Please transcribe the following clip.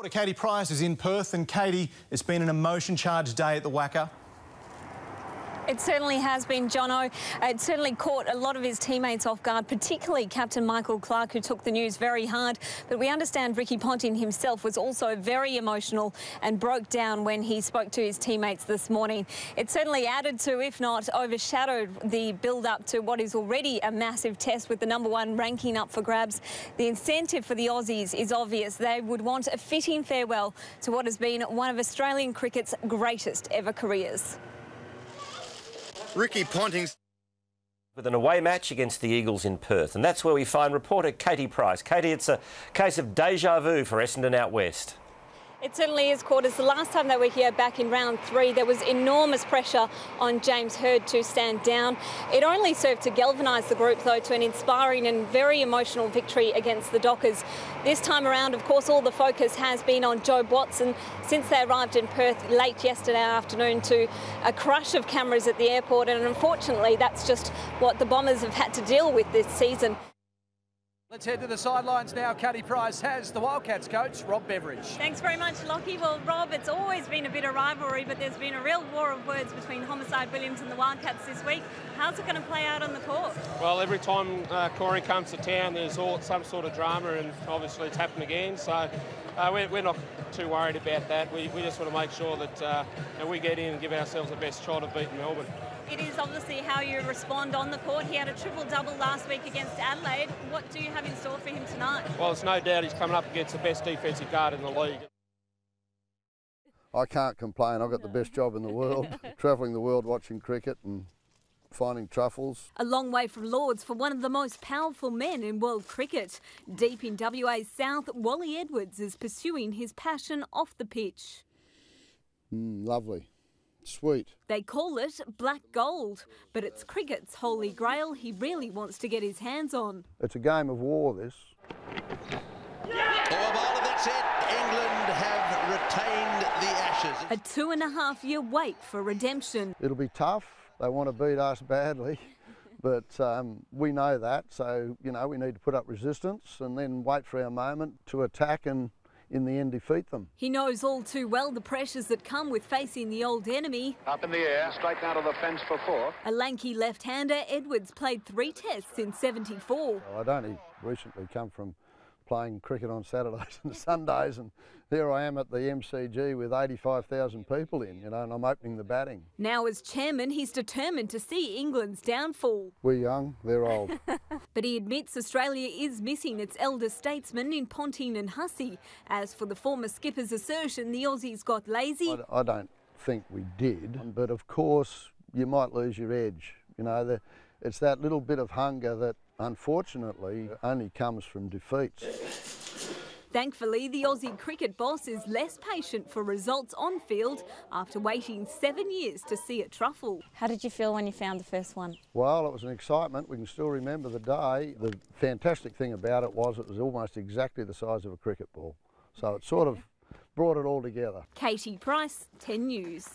Caty Price is in Perth, and Caty, it's been an emotion-charged day at the WACA. It certainly has been, Jono. It certainly caught a lot of his teammates off guard, particularly Captain Michael Clark, who took the news very hard. But we understand Ricky Ponting himself was also very emotional and broke down when he spoke to his teammates this morning. It certainly added to, if not overshadowed, the build-up to what is already a massive test with the #1 ranking up for grabs. The incentive for the Aussies is obvious. They would want a fitting farewell to what has been one of Australian cricket's greatest ever careers. Ricky Ponting's with an away match against the Eagles in Perth, and that's where we find reporter Caty Price. Caty, it's a case of deja vu for Essendon out west. It certainly is, Quarters. The last time they were here back in round 3, there was enormous pressure on James Hird to stand down. It only served to galvanise the group, though, to an inspiring and very emotional victory against the Dockers. This time around, of course, all the focus has been on Jobe Watson since they arrived in Perth late yesterday afternoon to a crush of cameras at the airport, and unfortunately that's just what the Bombers have had to deal with this season. Let's head to the sidelines now. Caty Price has the Wildcats coach, Rob Beveridge. Thanks very much, Lockie. Well, Rob, it's always been a bit of rivalry, but there's been a real war of words between Homicide Williams and the Wildcats this week. How's it going to play out on the court? Well, every time Corey comes to town, there's some sort of drama, and obviously it's happened again. So we're not too worried about that. We just want to make sure that we get in and give ourselves the best shot of beating Melbourne. It is obviously how you respond on the court. He had a triple-double last week against Adelaide. What do you have in store for him tonight? Well, there's no doubt he's coming up against the best defensive guard in the league. I can't complain. I've got the best job in the world, travelling the world watching cricket and finding truffles. A long way from Lords for one of the most powerful men in world cricket. Deep in WA's south, Wally Edwards is pursuing his passion off the pitch. Lovely. Sweet. They call it black gold, but it's cricket's holy grail he really wants to get his hands on. It's a game of war, this. that's it. England have retained the Ashes. A 2.5-year wait for redemption. It'll be tough. They want to beat us badly, but we know that. So, you know, we need to put up resistance and then wait for our moment to attack and in the end defeat them. He knows all too well the pressures that come with facing the old enemy. Up in the air, straight down to the fence for 4. A lanky left-hander, Edwards played 3 tests in '74. I'd only recently come from playing cricket on Saturdays and Sundays, and there I am at the MCG with 85,000 people in, you know, and I'm opening the batting. Now as chairman, he's determined to see England's downfall. We're young, they're old. But he admits Australia is missing its elder statesmen in Ponting and Hussey. As for the former skipper's assertion the Aussies got lazy, I don't think we did, but of course you might lose your edge. You know, it's that little bit of hunger that unfortunately only comes from defeats. Thankfully, the Aussie cricket boss is less patient for results on field after waiting 7 years to see a truffle. How did you feel when you found the first one? Well, it was an excitement. We can still remember the day. The fantastic thing about it was almost exactly the size of a cricket ball. So it sort of brought it all together. Caty Price, 10 News.